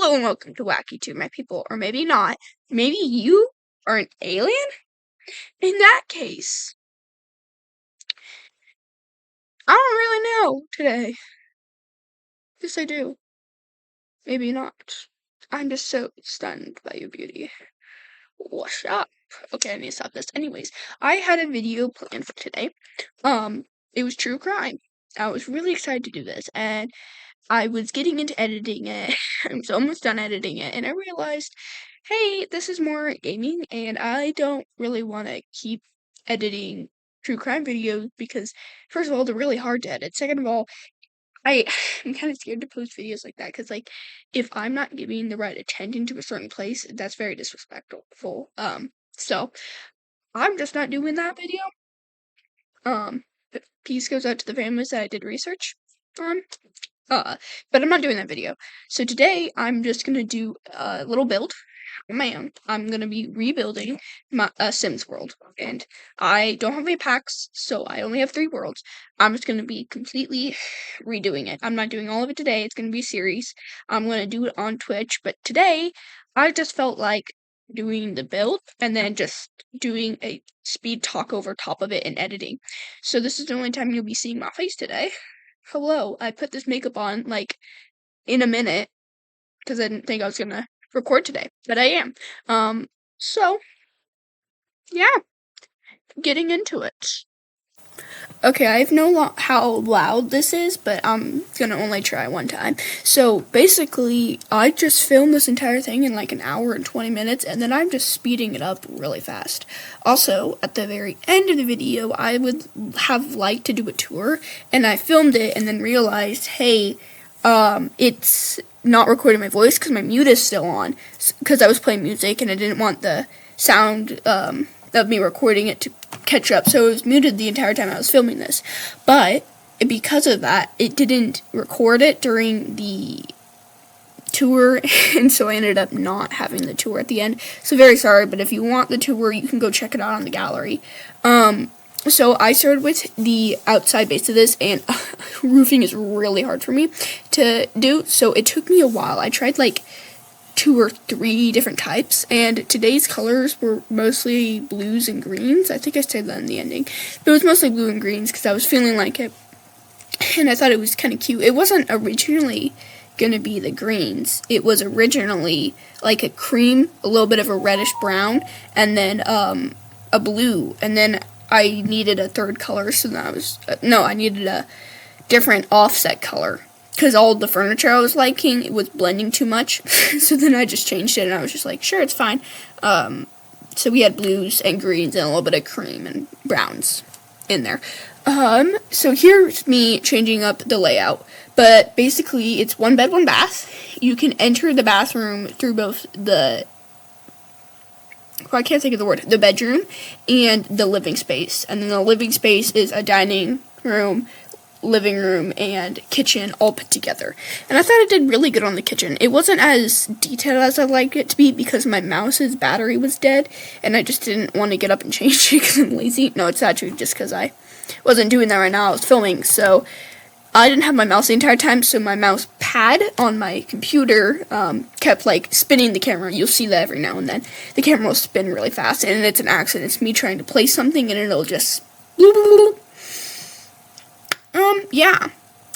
Hello and welcome to Wacky Two, my people, or maybe not. Maybe you are an alien? In that case, I don't really know today. Yes, I do. Maybe not. I'm just so stunned by your beauty. What's up? Okay, I need to stop this. Anyways, I had a video planned for today. It was true crime. I was really excited to do this, and I was getting into editing it. I was almost done editing it, and I realized, hey, this is more gaming, and I don't really want to keep editing true crime videos because, first of all, they're really hard to edit. Second of all, I'm kind of scared to post videos like that because, like, if I'm not giving the right attention to a certain place, that's very disrespectful. So I'm just not doing that video. But peace goes out to the families that I did research on. But I'm not doing that video. So today, I'm just gonna do a little build on my own. I'm gonna be rebuilding my Sims world, and I don't have any packs, so I only have 3 worlds. I'm just gonna be completely redoing it. I'm not doing all of it today. It's gonna be a series. I'm gonna do it on Twitch, but today, I just felt like doing the build and then just doing a speed talk over top of it and editing. So this is the only time you'll be seeing my face today. Hello, I put this makeup on, like, in a minute, because I didn't think I was gonna record today, but I am. So, yeah, getting into it. Okay, I have no how loud this is, but I'm gonna only try one time. So, basically, I just filmed this entire thing in like an hour and 20 minutes, and then I'm just speeding it up really fast. Also, at the very end of the video, I would have liked to do a tour, and I filmed it and then realized, hey, it's not recording my voice because my mute is still on, because I was playing music and I didn't want the sound, of me recording it to catch up, so it was muted the entire time I was filming this. But because of that, it didn't record it during the tour, and so I ended up not having the tour at the end. So very sorry, but if you want the tour, you can go check it out on the gallery. So I started with the outside base of this, and roofing is really hard for me to do, so it took me a while. I tried like 2 or 3 different types, and today's colors were mostly blues and greens. I think I said that in the ending, but it was mostly blue and greens because I was feeling like it, and I thought it was kind of cute. It wasn't originally gonna be the greens. It was originally like a cream, a little bit of a reddish brown, and then a blue, and then I needed a third color, so that was I needed a different offset color. Because all the furniture I was liking, it was blending too much. So then I just changed it, and I was just like, sure, it's fine. So we had blues and greens and a little bit of cream and browns in there. So here's me changing up the layout. But basically, it's 1 bed, 1 bath. You can enter the bathroom through both the... Well, I can't think of the word. The bedroom and the living space. And then the living space is a dining room, living room, and kitchen all put together. And I thought I did really good on the kitchen. It wasn't as detailed as I'd like it to be because my mouse's battery was dead, and I just didn't want to get up and change it because I'm lazy. No, it's actually just because I wasn't doing that right now. I was filming, so I didn't have my mouse the entire time, so my mouse pad on my computer kept, like, spinning the camera. You'll see that every now and then. The camera will spin really fast, and it's an accident. It's me trying to play something, and it'll just... yeah.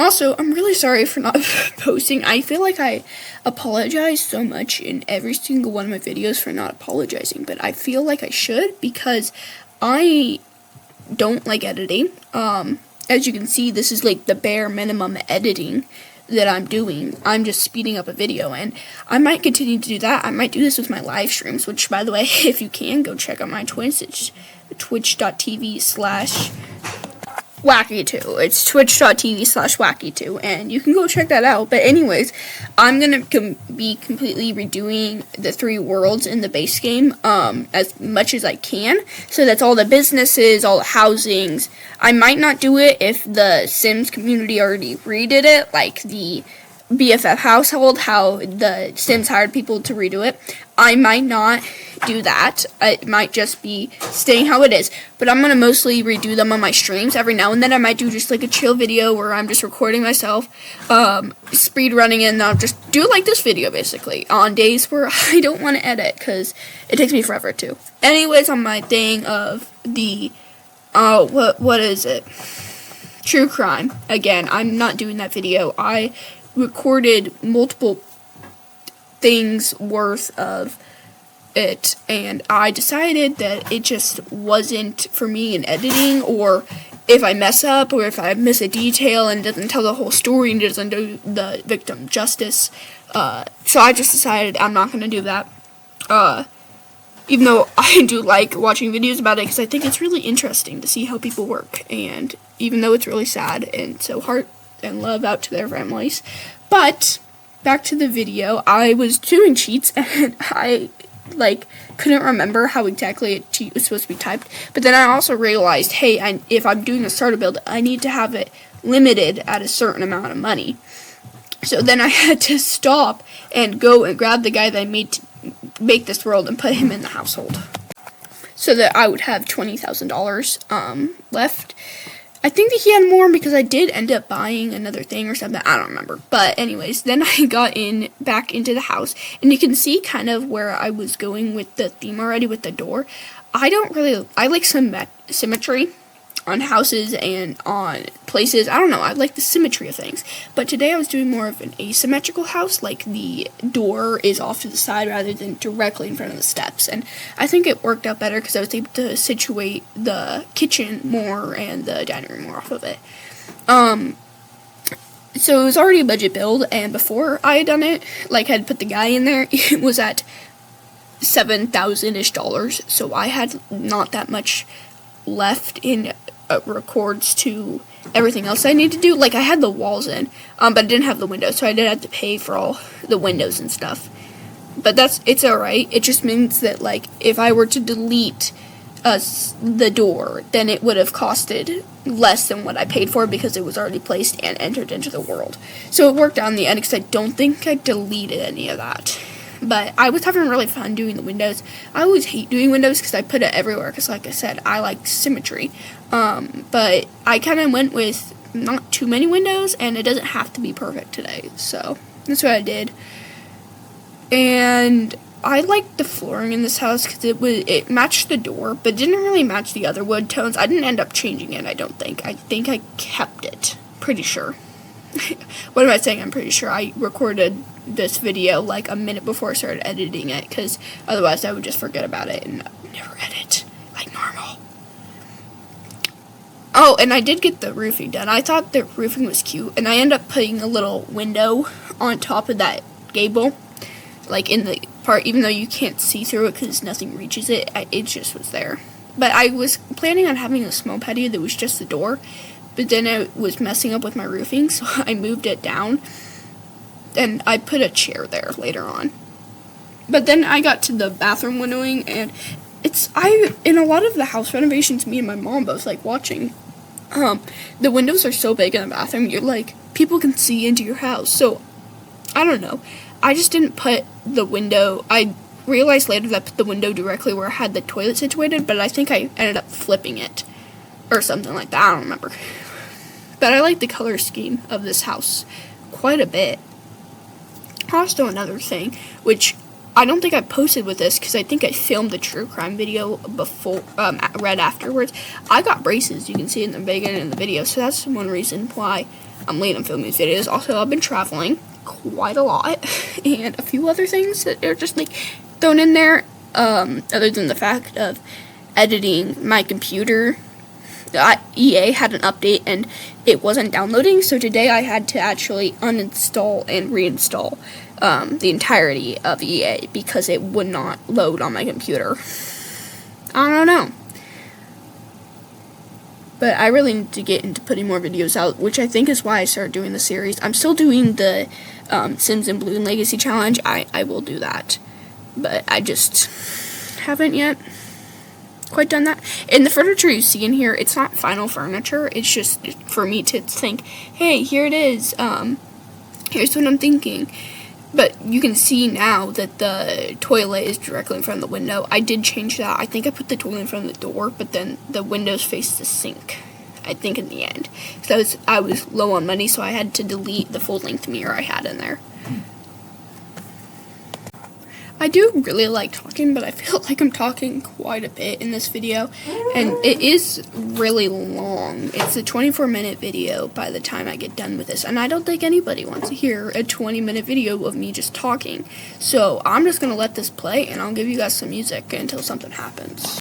Also, I'm really sorry for not posting. I feel like I apologize so much in every single one of my videos for not apologizing, but I feel like I should because I don't like editing. As you can see, this is like the bare minimum editing that I'm doing. I'm just speeding up a video, and I might continue to do that. I might do this with my live streams, which, by the way, if you can, go check out my Twitch. It's twitch.tv/Wacky Two. It's twitch.tv/Wacky Two, and you can go check that out. But anyways, I'm gonna be completely redoing the 3 worlds in the base game as much as I can. So that's all the businesses, all the housings. I might not do it if the Sims community already redid it, like the BFF household, how the Sims hired people to redo it. I might not do that. It might just be staying how it is. But I'm going to mostly redo them on my streams. Every now and then I might do just like a chill video where I'm just recording myself, speed running it, and I'll just do like this video basically on days where I don't want to edit because it takes me forever to. Anyways, on my thing of the, what is it? True crime. Again, I'm not doing that video. I recorded multiple things worth of it, and I decided that it just wasn't for me in editing, or if I mess up, or if I miss a detail and it doesn't tell the whole story and doesn't do the victim justice. So I just decided I'm not going to do that. Even though I do like watching videos about it because I think it's really interesting to see how people work, and even though it's really sad, and so heart and love out to their families. But back to the video, I was doing cheats and I couldn't remember how exactly a cheat was supposed to be typed. But then I also realized, hey, if I'm doing a starter build, I need to have it limited at a certain amount of money. So then I had to stop and go and grab the guy that I made to make this world and put him in the household, so that I would have $20,000 left. I think that he had more because I did end up buying another thing or something. I don't remember. But anyways, then I got back into the house, and you can see kind of where I was going with the theme already with the door. I like some symmetry on houses and on places. I don't know. I like the symmetry of things. But today I was doing more of an asymmetrical house, like the door is off to the side rather than directly in front of the steps. And I think it worked out better because I was able to situate the kitchen more and the dining room more off of it. So it was already a budget build, and before I had done it, like I had put the guy in there, it was at $7,000-ish. So I had not that much left in records to everything else I need to do. Like, I had the walls in, but I didn't have the windows, so I did have to pay for all the windows and stuff. But it's alright. It just means that, like, if I were to delete the door, then it would have costed less than what I paid for because it was already placed and entered into the world. So it worked out in the end because I don't think I deleted any of that. But I was having really fun doing the windows. I always hate doing windows because I put it everywhere because, like I said, I like symmetry. But I kind of went with not too many windows, and it doesn't have to be perfect today. So that's what I did. And I liked the flooring in this house because it matched the door, but didn't really match the other wood tones. I didn't end up changing it, I don't think. I think I kept it. Pretty sure. What am I saying? I'm pretty sure I recorded this video like a minute before I started editing it, because otherwise I would just forget about it and never edit like normal. Oh, and I did get the roofing done. I thought the roofing was cute, and I ended up putting a little window on top of that gable, like in the part, even though you can't see through it because nothing reaches it. It just was there. But I was planning on having a small patio that was just the door, but then it was messing up with my roofing, so I moved it down, and I put a chair there later on. But then I got to the bathroom windowing, and in a lot of the house renovations, me and my mom both like watching, the windows are so big in the bathroom, you're like, people can see into your house. So, I don't know. I just didn't put the window, I realized later that I put the window directly where I had the toilet situated, but I think I ended up flipping it, or something like that, I don't remember. But I like the color scheme of this house quite a bit. Also, another thing, which I don't think I posted with this because I think I filmed the true crime video before, right afterwards. I got braces, you can see in the beginning of the video, so that's one reason why I'm late on filming these videos. Also, I've been traveling quite a lot, and a few other things that are just like thrown in there, other than the fact of editing my computer. EA had an update and it wasn't downloading, so today I had to actually uninstall and reinstall the entirety of EA because it would not load on my computer. I don't know. But I really need to get into putting more videos out, which I think is why I started doing the series. I'm still doing the Sims and Balloon Legacy Challenge. I will do that. But I just haven't yet quite done that. And the furniture you see in here, it's not final furniture. It's just for me to think, hey, here it is. Here's what I'm thinking. But you can see now that the toilet is directly in front of the window. I did change that. I think I put the toilet in front of the door, but then the windows face the sink, I think, in the end. Because I was low on money, so I had to delete the full-length mirror I had in there. I do really like talking, but I feel like I'm talking quite a bit in this video, and it is really long. It's a 24-minute video by the time I get done with this, and I don't think anybody wants to hear a 20-minute video of me just talking. So I'm just going to let this play, and I'll give you guys some music until something happens.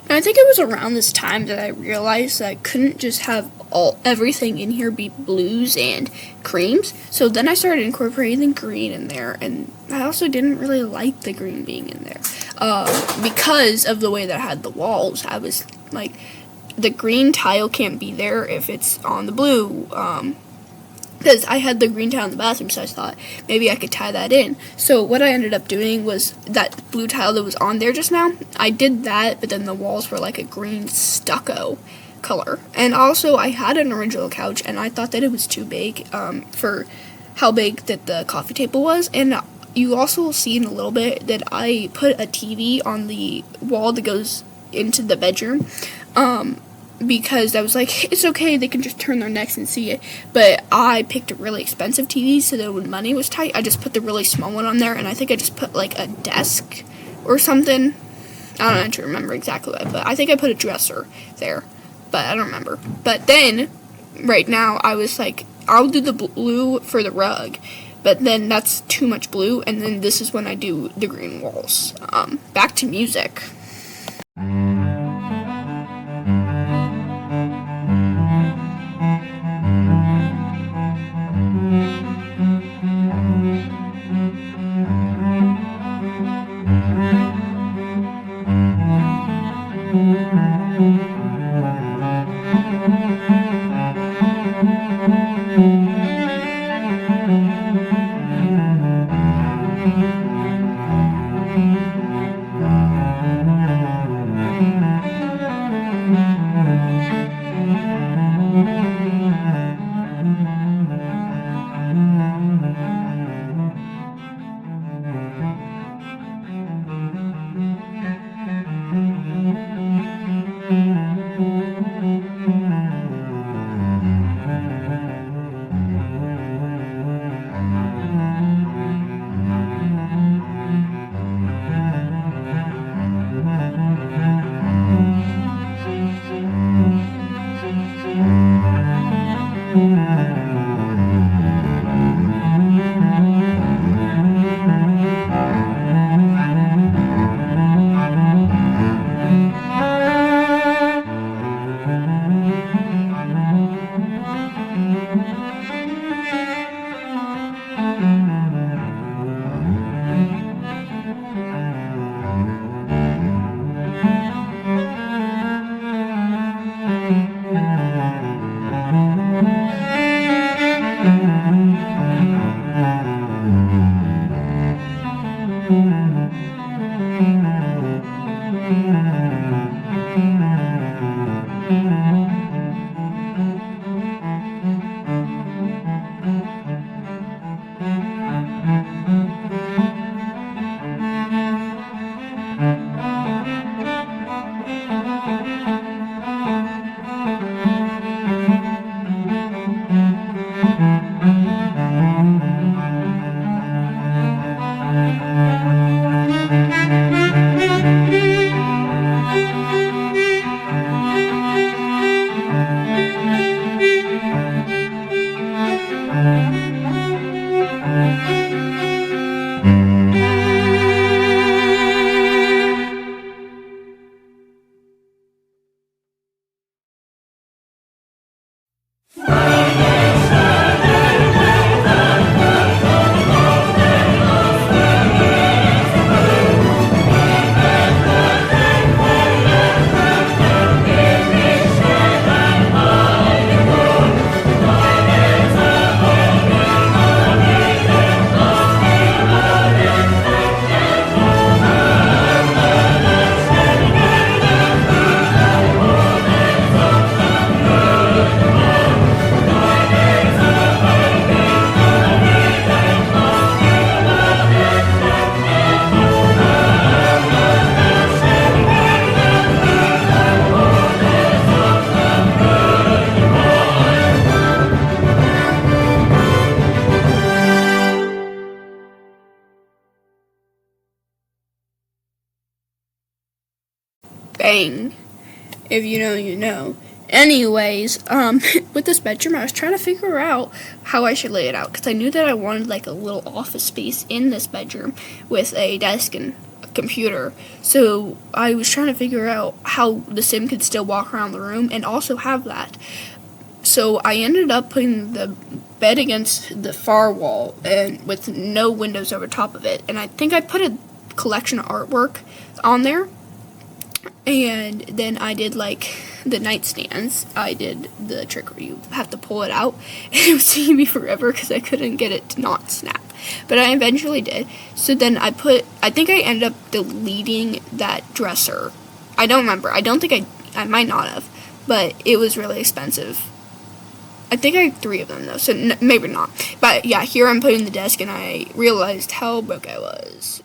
And I think it was around this time that I realized that I couldn't just have everything in here be blues and creams. So then I started incorporating green in there, and I also didn't really like the green being in there. Because of the way that I had the walls, I was like, the green tile can't be there if it's on the blue. Because I had the green tile in the bathroom, so I thought maybe I could tie that in. So what I ended up doing was that blue tile that was on there just now, I did that, but then the walls were like a green stucco color. And also, I had an original couch, and I thought that it was too big for how big that the coffee table was. And you also will see in a little bit that I put a TV on the wall that goes into the bedroom. Because I was like, it's okay, they can just turn their necks and see it. But I picked a really expensive TV, so that when money was tight, I just put the really small one on there, and I think I just put like a desk or something. I don't know to remember exactly what, but I think I put a dresser there, but I don't remember. But then, right now, I was like, I'll do the blue for the rug, but then that's too much blue, and then this is when I do the green walls. Back to music. saying. If you know, you know. Anyways, with this bedroom, I was trying to figure out how I should lay it out because I knew that I wanted like a little office space in this bedroom with a desk and a computer. So I was trying to figure out how the sim could still walk around the room and also have that. So I ended up putting the bed against the far wall and with no windows over top of it. And I think I put a collection of artwork on there. And then I did like the nightstands. I did the trick where you have to pull it out. And it was taking me forever because I couldn't get it to not snap. But I eventually did. So then I think I ended up deleting that dresser. I don't remember. I don't think I might not have. But it was really expensive. I think I have 3 of them though, so maybe not. But yeah, here I'm putting the desk, and I realized how broke I was.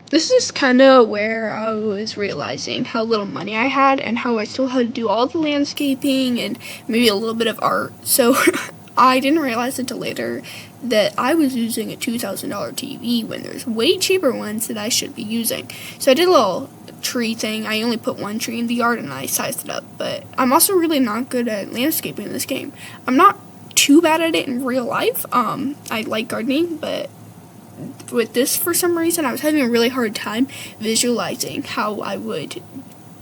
This is kind of where I was realizing how little money I had and how I still had to do all the landscaping and maybe a little bit of art. So I didn't realize until later that I was using a $2,000 TV when there's way cheaper ones that I should be using. So I did a little tree thing. I only put 1 tree in the yard and I sized it up. But I'm also really not good at landscaping in this game. I'm not too bad at it in real life. I like gardening, but with this, for some reason, I was having a really hard time visualizing how I would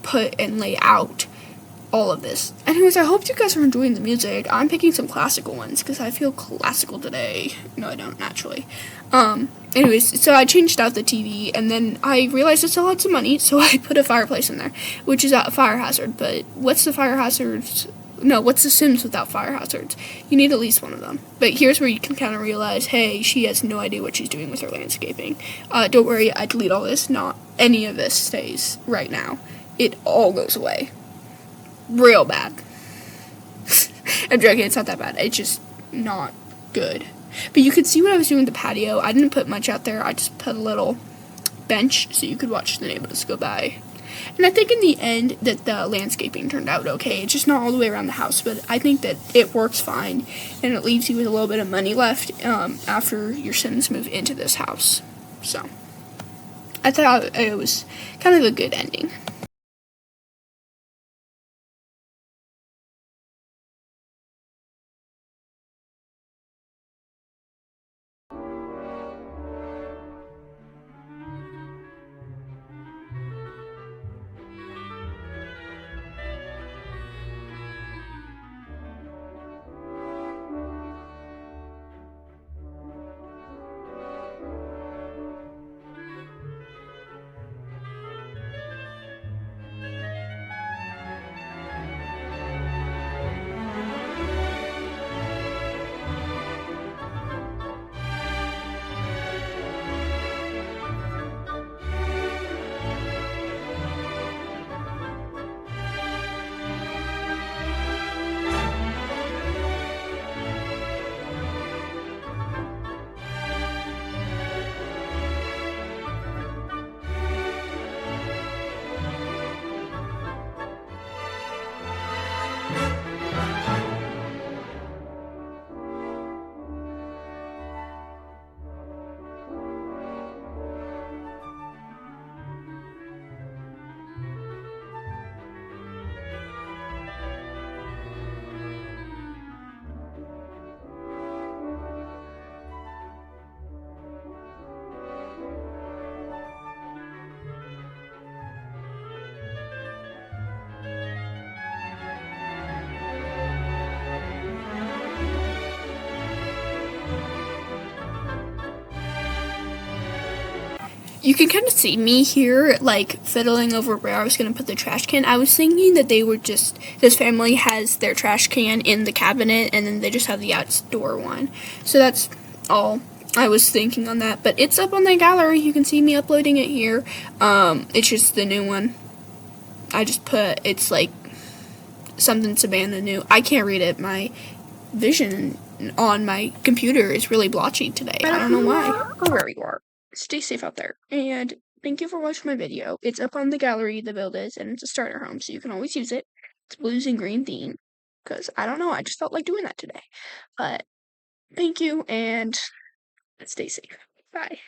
put and lay out all of this. Anyways, I hope you guys are enjoying the music. I'm picking some classical ones because I feel classical today. No, I don't, naturally. Anyways, so I changed out the TV, and then I realized I still had some money, so I put a fireplace in there, which is a fire hazard. But what's the fire hazards? No, what's The Sims without fire hazards? You need at least one of them. But here's where you can kind of realize, hey, she has no idea what she's doing with her landscaping. Don't worry, I delete all this. Not any of this stays right now. It all goes away. Real bad. I'm joking, it's not that bad. It's just not good. But you could see what I was doing with the patio. I didn't put much out there. I just put a little bench so you could watch the neighbors go by. And I think in the end that the landscaping turned out okay. It's just not all the way around the house, but I think that it works fine, and it leaves you with a little bit of money left after your Sims move into this house. So I thought it was kind of a good ending. you can kind of see me here, like, fiddling over where I was going to put the trash can. I was thinking that they were just, this family has their trash can in the cabinet, and then they just have the outdoor one. So that's all I was thinking on that. But it's up on the gallery. You can see me uploading it here. It's just the new one. I just put, it's like, something Savannah new. I can't read it. My vision on my computer is really blotchy today. I don't know why. Or wherever you are. Stay safe out there. And thank you for watching my video. It's up on the gallery, the build is, and it's a starter home, so you can always use it. It's blues and green theme. Because, I don't know, I just felt like doing that today. But, thank you, and stay safe. Bye.